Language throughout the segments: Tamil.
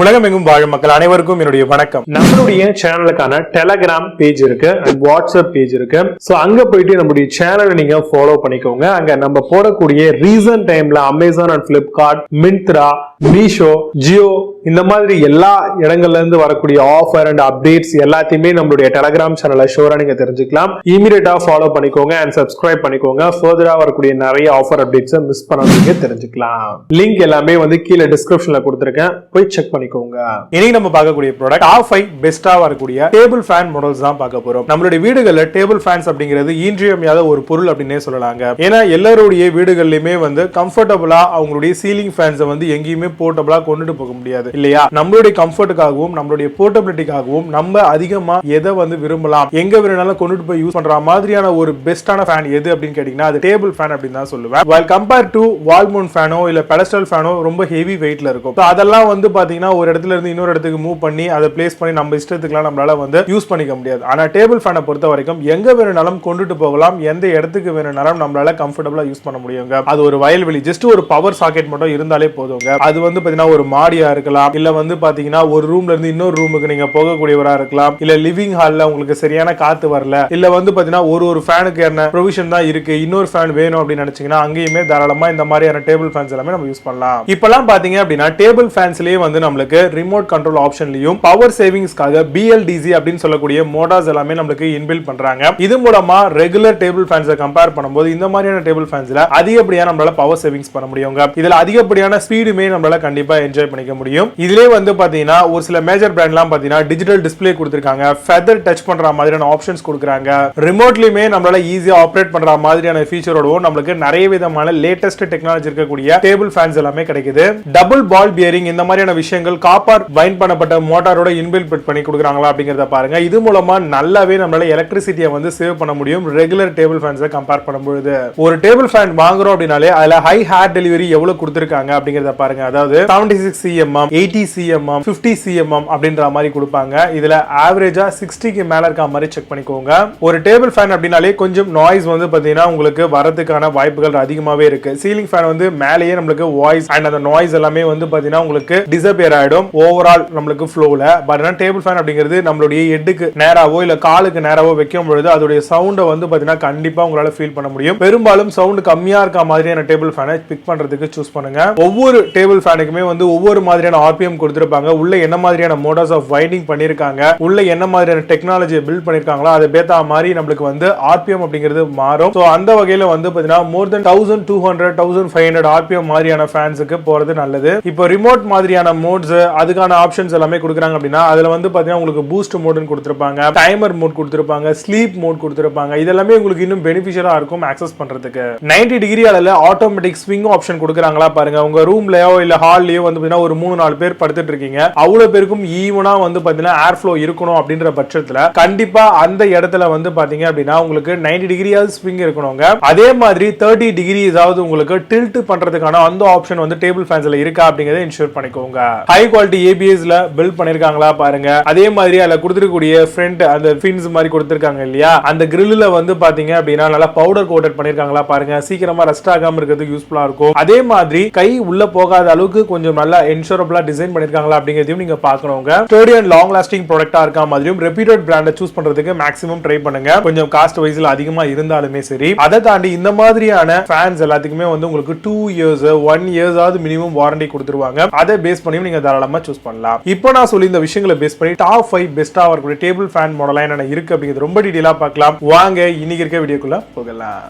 உலகமெங்கும் வாழும் மக்கள் அனைவருக்கும் என்னுடைய வணக்கம். நம்மளுடைய சேனலுக்கான டெலகிராம் பேஜ் இருக்கு அண்ட் வாட்ஸ்அப் பேஜ் இருக்கு. சோ அங்க போயிட்டு நம்மளுடைய சேனலை நீங்க ஃபாலோ பண்ணிக்கோங்க. அங்க நம்ம போடக்கூடிய ரீசன்ட் டைம்ல Amazon and Flipkart, Myntra, Meesho, Jio இந்த மாதிரி எல்லா இடங்கள்ல இருந்து வரக்கூடிய ஆஃபர் அண்ட் அப்டேட்ஸ் எல்லாத்தையுமே நம்மளுடைய டெலகிராம் சேனல்ல ஷோரா நீங்க தெரிஞ்சுக்கலாம். இமீடியட்டா ஃபாலோ பண்ணிக்கோங்க அண்ட் சப்ஸ்கிரைப் பண்ணிக்கோங்க. ஃபர்தரா வரக்கூடிய நிறைய ஆஃபர் அப்டேட்ஸ் மிஸ் பண்ணாதீங்க, தெரிஞ்சுக்கலாம். லிங்க் எல்லாமே கீழே டிஸ்கிரிப்ஷன்ல கொடுத்திருக்கேன், போய் செக் பண்ணிக்கோங்க. இன்னைக்கு நம்ம பார்க்கக்கூடிய ப்ராடக்ட் டாப் 5 பெஸ்டா வரக்கூடிய டேபிள் ஃபேன் மாடல்ஸ் தான் பார்க்க போறோம். நம்மளுடைய வீடுகள்ல டேபிள் ஃபேன்ஸ் அப்படிங்கிறது இன்றியமையாத ஒரு பொருள் அப்படின்னே சொல்லலாங்க. ஏன்னா எல்லாருடைய வீடுகள்லயுமே கம்ஃபர்டபுளா அவங்களுடைய சீலிங் ஃபேன்ஸை எங்கேயுமே போர்ட்டபிளா கொண்டுட்டு போக முடியாது இல்லையா? நம்மளுடைய கம்ஃபர்ட்டுக்காகவும் நம்மளுடைய போர்ட்டபிலிட்டிக்காகவும் நம்ம அதிகமா எதை விரும்பலாம், எங்க வேணாலும் கொண்டுட்டு போய் யூஸ் பண்ற மாதிரியான ஒரு பெஸ்டான ஃபேன் எது அப்படின்னு கேட்டீங்கன்னா அது டேபிள் ஃபேன் அப்படின்னு தான் சொல்லுவேன். while compared to wall mount ஃபேனோ இல்ல பெடஸ்டல் ஃபேனோ ரொம்ப ஹெவி வெயிட்ல இருக்கும். அதெல்லாம் பாத்தீங்கன்னா ஒரு இடத்துல இருந்து இன்னொரு இடத்துக்கு மூவ் பண்ணி அதை பிளேஸ் பண்ணி நம்ம இஷ்டத்துக்குலாம் நம்மளால யூஸ் பண்ணிக்க முடியாது. ஆனா டேபிள் ஃபேனை பொறுத்த வரைக்கும் எங்க வேணாலும் கொண்டுட்டு போகலாம், எந்த இடத்துக்கு வேணாலும் நம்மளால கம்ஃபர்டபுளா யூஸ் பண்ண முடியுங்க. அது ஒரு வயல்வெளி ஜஸ்ட் ஒரு பவர் சாக்கெட் மட்டும் இருந்தாலே போதுங்க. அது பாத்தீங்கன்னா ஒரு மாடியா இருக்கலாம், இல்ல பாத்தீங்கன்னா ஒரு ரூம்ல இருந்து இன்னொரு ரூமுக்கு நீங்க போகக்கூடியவரா இருக்கலாம், இல்ல லிவிங் ஹால்ல உங்களுக்கு சரியான காத்து வரல, இல்ல பாத்தீங்கன்னா ஒரு ஃபேனுக்கு என்ன ப்ரொவிஷன் தான் இருக்கு, இன்னொரு ஃபேன் வேணும் அப்படின்னு நினைச்சீங்கன்னா அங்கேயுமே தாராளமா இந்த மாதிரியான டேபிள் ஃபேன்ஸ் எல்லாமே நம்ம யூஸ் பண்ணலாம். இப்பெல்லாம் பாத்தீங்க அப்படின்னா டேபிள் ஃபேன்ஸ்லயே நம்மளுக்கு ரிமோட் கண்ட்ரோல் ஆப்ஷன்லயும் பவர் சேவிங்ஸ்க்காக BLDC அப்படின்னு சொல்லக்கூடிய மோட்டார்ஸ் எல்லாமே நமக்கு இன்பில்ட் பண்றாங்க. இது மூலமா ரெகுலர் டேபிள் ஃபேன்ஸை கம்பேர் பண்ணும்போது இந்த மாதிரியான டேபிள் ஃபேன்ஸ்ல அதிகப்படியான நம்மளால பவர் சேவிங்ஸ் பண்ண முடியுங்க. இதுல அதிகப்படியான ஸ்பீடுமே நம்மளால கண்டிப்பா என்ஜாய் பண்ணிக்க முடியும். இதுலயே பாத்தீங்கன்னா ஒரு சில மேஜர் பிராண்ட்லாம் பாத்தீங்கன்னா டிஜிட்டல் டிஸ்ப்ளே கொடுத்திருக்காங்க, ஃபெதர் டச் பண்ற மாதிரியான ஆப்ஷன்ஸ் கொடுக்கறாங்க, ரிமோட்லயுமே நம்மளால ஈஸியா ஆபரேட் பண்ற மாதிரியான ஃபீச்சரோடவும் நம்மளுக்கு நிறைய விதமான லேட்டஸ்ட் டெக்னாலஜி இருக்கக்கூடிய டேபிள் ஃபேன்ஸ் எல்லாமே கிடைக்குது. டபுள் பால் பியரிங் இந்த மாதிரியான விஷயங்கள் காப்பர் பைண்ட் பண்ணப்பட்ட மோட்டாரோட இன்பில்ட் பண்ணி கொடுக்கறாங்களா அப்படிங்கறத பாருங்க. இது மூலமா நல்லாவே நம்மளால எலக்ட்ரிசிட்டியை சேவ் பண்ண முடியும் ரெகுலர் டேபிள் ஃபேன்ஸை கம்பேர் பண்ணும்போது. ஒரு டேபிள் ஃபேன் வாங்குறோம் அப்படினாலே அதுல ஹை ஹேர் டெலிவரி எவ்வளவு கொடுத்திருக்காங்க அப்படிங்கறத பாருங்க. அதாவது 76 cm, 80 cm, 50 cm அப்படின்ற மாதிரி கொடுப்பாங்க. இதுல ஆவரேஜா 60க்கு மேல இருக்க மாதிரி செக் பண்ணிக்கோங்க. ஒரு டேபிள் ஃபேன் அப்படினாலே கொஞ்சம் நாய்ஸ் பாத்தீங்கன்னா உங்களுக்கு வரதுக்கான வாய்ப்புகள் அதிகமாவே இருக்கு. சீலிங் ஃபேன் மேலேயே நம்மளுக்கு வாய்ஸ் அண்ட் அந்த நாய்ஸ் எல்லாமே பாத்தீங்கன்னா உங்களுக்கு டிஸப்பியர் ஆயிடும் ஓவரால் நம்மளுக்கு ஃப்ளோல. பட் டேபிள் ஃபேன் அப்படிங்கிறது நம்மளுடைய ஹெட்டுக்கு நேராவோ இல்ல காலுக்கு நேராவோ வைக்கும் பொழுது அதோட சவுண்டை பாத்தீங்கன்னா கண்டிப்பா உங்களால ஃபீல் பண்ண முடியும். பெரும்பாலும் சவுண்ட் கம்மியா இருக்க மாதிரியான டேபிள் ஃபேனை பிக் பண்றதுக்கு சூஸ் பண்ணுங்க. ஒவ்வொரு டேபிள் ஃபேனுக்குமே ஒவ்வொரு மாதிரியான RPM கொடுத்திருப்பாங்க. உள்ள என்ன மாதிரியான மோட்டார்ஸ் ஆஃப் வைண்டிங் பண்ணிருக்காங்க, உள்ள என்ன மாதிரியான டெக்னாலஜியை பில்ட் பண்ணிருக்காங்களோ அதை பேத்தா மாதிரி நம்மளுக்கு RPM அப்படிங்கிறது மாறும். சோ அந்த வகையில பாத்தீங்கன்னா மோர் தென் 1200 1500 RPM மாதிரியான ஃபேன்ஸ்க்கு போறது நல்லது. இப்போ ரிமோட் மாதிரியான மோட்ஸ் அதுக்கான ஆப்ஷன்ஸ் எல்லாமே கொடுக்குறாங்க அப்படின்னா அதுல பாத்தீங்கன்னா உங்களுக்கு பூஸ்ட் மோட்னு கொடுத்திருப்பாங்க, டைமர் மோட் கொடுத்திருப்பாங்க, ஸ்லீப் மோட் கொடுத்திருப்பாங்க. இதெல்லாமே உங்களுக்கு இன்னும் பெனிஃபிஷியலா இருக்கும் ஆக்சஸ் பண்றதுக்கு. 90 டிகிரி அளவுல ஆட்டோமேட்டிக் ஸ்விங் ஆப்ஷன் கொடுக்குறாங்களா பாருங்க. உங்க ரூம்லயோ இல்ல ஹால்லயோ பாத்தீங்கன்னா ஒரு 3-4 பேர் படுத்துட்டு இருக்கீங்க, அவ்வளவு பேருக்கும் ஈவனா பாத்தீங்கன்னா ஏர் ஃப்ளோ இருக்கணும் அப்படின்ற பட்சத்துல கண்டிப்பா அந்த இடத்துல பாத்தீங்க அப்படின்னா உங்களுக்கு 90 டிகிரியாவது ஸ்விங் இருக்கணுங்க. அதே மாதிரி 30 டிகிரி ஏதாவது உங்களுக்கு டில்ட் பண்றதுக்கான அந்த ஆப்ஷன் டேபிள் ஃபேன்ஸ்ல இருக்கா அப்படிங்கறத இன்ஷூர் பண்ணிக்கோங்க. ஹை குவாலிட்டி ABSல பில்ட் பண்ணிருக்காங்களா பாருங்க. அதே மாதிரி அதுல கொடுத்திருக்கக்கூடிய ஃப்ரண்ட் அந்த ஃபின்ஸ் மாதிரி கொடுத்திருக்காங்க இல்லையா, அந்த கிரில்ல பாத்தீங்க அப்படின்னா நல்லா பவுடர் கோட்டட் பண்ணிருக்காங்களா பாருங்க. சீக்கிரமா ரஸ்ட் ஆகாம இருக்கிறதுக்கு யூஸ்ஃபுல்லா இருக்கும். அதே மாதிரி கை உள்ள போகாத அளவுக்கு கொஞ்சம் நல்லா என்ஷூரபிளா டிசைன் பண்ணிருக்காங்களா அப்படிங்கறதையும் நீங்க பார்க்கணுங்க. ஸ்டடி அண்ட் லாங் லாஸ்டிங் ப்ராடக்ட்டா இருக்க மாதிரியும் ரெப்யூட்டட் பிராண்டை சூஸ் பண்றதுக்கு மேக்ஸிமம் ட்ரை பண்ணுங்க. கொஞ்சம் காஸ்ட் வைஸ்ல அதிகமா இருந்தாலுமே சரி. அதை தாண்டி இந்த மாதிரியான ஃபேன்ஸ் எல்லாத்துக்குமே உங்களுக்கு 2 இயர்ஸ் 1 இயர்ஸ் ஆவது மினிமம் வாரண்டி கொடுத்துருவாங்க. அதை பேஸ் பண்ணி நீங்க தாராளமா சூஸ் பண்ணலாம். இப்போ நான் சொல்லி இந்த விஷயங்களை பேஸ் பண்ணி டாப் 5 பெஸ்டா வரக்கூடிய டேபிள் ஃபேன் மாடலா என்ன இருக்கு அப்படிங்கிறது ரொம்ப டீடைலா பார்க்கலாம். வாங்க இன்னைக்கு இருக்க வீடியோக்குள்ள போகலாம்.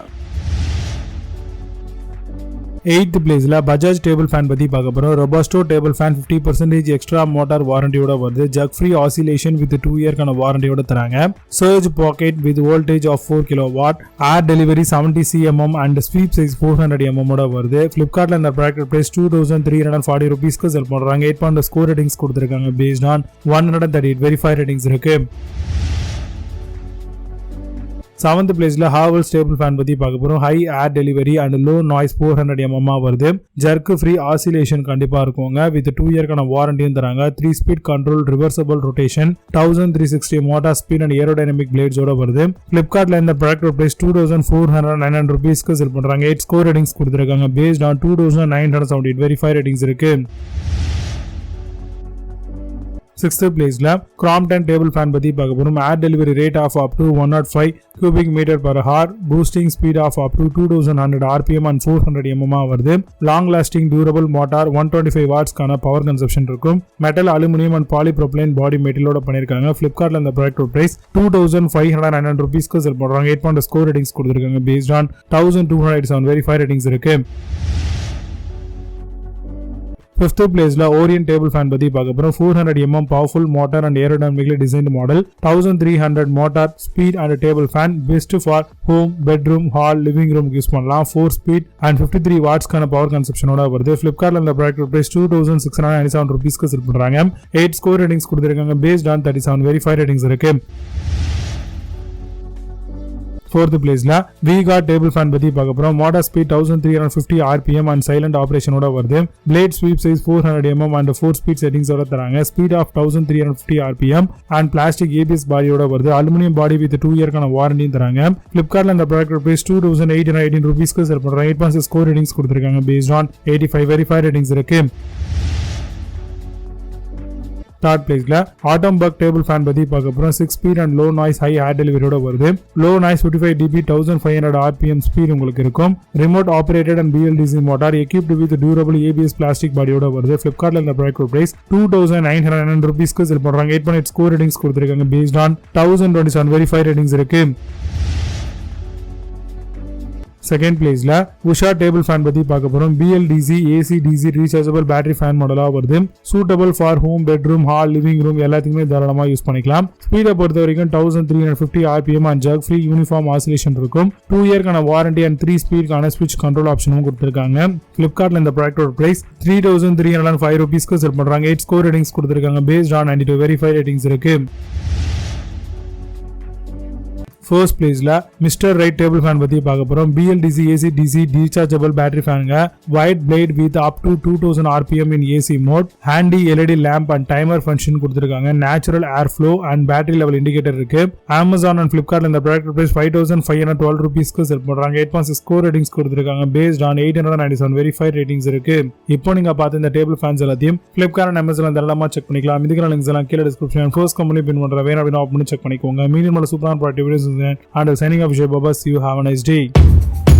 8th பிளேஸ்ல பஜாஜ் டேபிள் ஃபேன் பத்தி பார்க்க போறோம். Robusto table fan 50% extra motor வாரண்டியோட வருது. ஜக் ஃப்ரீ ஆசிலேஷன் வித் 2 இயர்க்கான வாரண்டியோட தராங்க. Surge pocket with voltage of 4 kW, air delivery 70 cm and sweep size 400 mm ஓட வருது. பிளிப்கார்ட்ல இந்த ப்ராடக்ட் பிரைஸ் 2340 ரூபீஸ்க்கு செல் பண்றாங்க. 8.0 ஸ்கோர் ரேட்டிங்ஸ் கொடுத்திருக்காங்க. பேஸ்ட் ஆன் 138 வெரிஃபைட் ரேட்டிங்ஸ் இருக்கு. 7th பிளேஸ்ல Havells டேபிள் ஃபேன் பத்தி பார்க்க போறோம். High air delivery and low noise 400 mm வருது. ஜர்க் ஃப்ரீ ஆசிலேஷன் கண்டிப்பா இருக்குங்க. வித் 2 இயர்க்கான வாரண்டியும் தராங்க. 3 speed control, reversible rotation, 1360 motor speed and aerodynamic பிளேட்ஸோட வருது. பிளிப்கார்ட்ல இந்த ப்ராடக்ட் பிரைஸ் 2409 ரூபீஸ்க்கு செல் பண்றாங்க. 8 ஸ்கோர் ரேட்டிங்ஸ் கொடுத்திருக்காங்க. பேஸ்ட் ஆன் 2978 வெரிஃபைட் ரேட்டிங்ஸ் இருக்கு. 6th பிளேஸ்ல Crompton டேபிள் ஃபேன் பத்தி பார்க்க போறோம். Air delivery rate of up to 105 cubic meter per hour, boosting speed of up to 2100 rpm and 400 mm வருது. Long lasting durable motor 125 watts கான பவர் கன்சப்ஷன் இருக்கும். Metal, aluminium and polypropylene body மெட்டீரியலோட பண்ணிருக்காங்க. Flipkartல இந்த ப்ராடக்ட் பிரைஸ் 2509 ரூபீஸ்க்கு செல் பண்றாங்க. 8.0 ஸ்கோர் ரேட்டிங்ஸ் கொடுத்திருக்காங்க. பேஸ்ட் ஆன் 1287 வெரிஃபை ரேட்டிங்ஸ் இருக்கு. 5th பிளேஸ்ல Orient டேபிள் ஃபேன் பத்தி பார்க்க போறோம். 400 mm powerful motor and aerodynamically designed model. 1300 motor speed and table fan. Best for home, bedroom, hall, living room use பண்ணலாம். 4 ஸ்பீட் அண்ட் 53 வாட்ஸ்க்கான பவர் கன்சப்ஷனோட வருது. Flipkartல இந்த ப்ராடக்ட் பிரைஸ் 2697 ரூபீஸ்க்கு செல் பண்றாங்க. 8 ஸ்கோர் ரேட்டிங்ஸ் கொடுத்திருக்காங்க. பேஸ்ட் ஆன் 37 வெரிஃபை ரேட்டிங்ஸ் இருக்கு. 4th பிளேஸ்ல V-Guard டேபிள் ஃபேன் பத்தி பார்க்க போறோம். Motor speed 1350 rpm and silent ஆபரேஷனோட வருது. Blade sweep size 400 mm and 4 speed செட்டிங்ஸோட தராங்க. Speed of 1350 rpm and plastic ABS பாடியோட வருது. அலுமினியம் பாடி வித் 2 இயர்க்கான வாரண்டியும் தராங்க. Flipkartல இந்த ப்ராடக்ட் பிரைஸ் 2818 ரூபீஸ்க்கு செல் பண்றாங்க. 8.6 ஸ்கோர் ரேட்டிங்ஸ் கொடுத்திருக்காங்க. பேஸ்ட் ஆன் 85 வெரிஃபை ரேட்டிங்ஸ் இருக்கு. 3rd பிளேஸ்ல Atomberg டேபிள் ஃபேன் பத்தி பார்க்க போறோம். 6 speed and low noise high air டெலிவரியோட வருது. Low noise 55 dB 1500 rpm speed உங்களுக்கு இருக்கும். Remote operated and BLDC motor equipped with durable ABS plastic பாடியோட வருது. Flipkartல இந்த ப்ராடக்ட் பிரைஸ் 2909 ரூபீஸ்க்கு செல் பண்றாங்க. 8.8 ஸ்கோர் ரேட்டிங்ஸ் கொடுத்திருக்காங்க. பேஸ்ட் ஆன் 1027 வெரிஃபை ரேட்டிங்ஸ் இருக்கு. 2nd பிளேஸ்ல Usha டேபிள் ஃபேன் பத்தி பார்க்க போறோம். BLDC AC DC rechargeable battery fan மாடலா வருது. Suitable for home, bedroom, hall, living room எல்லாத்துக்குமே தாராளமா யூஸ் பண்ணிக்கலாம். ஸ்பீடை பொறுத்த வரைக்கும் 1350 rpm and jerk free uniform oscillation இருக்கும். 2 இயர்க்கான வாரண்டி அண்ட் 3 ஸ்பீட்கான ஸ்விட்ச் கண்ட்ரோல் ஆப்ஷனும் கொடுத்திருக்காங்க. Flipkartல இந்த ப்ராடக்டோட பிரைஸ் 3305 ரூபீஸ்க்கு செல் பண்றாங்க. 8 ஸ்கோர் ரேட்டிங்ஸ் கொடுத்திருக்காங்க. பேஸ்ட் ஆன் 92 வெரிஃபை ரேட்டிங்ஸ் இருக்கு. 1st பிளேஸ்ல MrRight டேபிள் ஃபேன் பத்தி பார்க்க போறோம். BLDC AC DC rechargeable battery ஃபேனுங்க. Wide blade with up to 2000 rpm in AC mode. Handy LED lamp and timer function கொடுத்திருக்காங்க. Natural air flow and battery level indicator இருக்கு. Amazon அண்ட் Flipkartல இந்த ப்ராடக்ட் பிரைஸ் 5512 ரூபீஸ்க்கு செல் பண்றாங்க. 8.6 ஸ்கோர் ரேட்டிங்ஸ் கொடுத்திருக்காங்க. பேஸ்ட் ஆன் 897 வெரிஃபை ரேட்டிங்ஸ் இருக்கு. இப்போ நீங்க பார்த்த இந்த டேபிள் ஃபேன்ஸ் எல்லாத்தையும் Flipkart அண்ட் Amazon தாராளமா செக் பண்ணிக்கலாம். இதுக்கான லிங்க்ஸ் எல்லாம் கீழே டிஸ்கிரிப்ஷன் ஃபர்ஸ்ட் கம்பெனி பின் பண்ற வேணும் அப்படின்னு ஆப் பண்ணி செக் பண்ணிக்கோங்க. மீடியம் சூப்பரான product and signing off, Baba. See you. Have a nice day.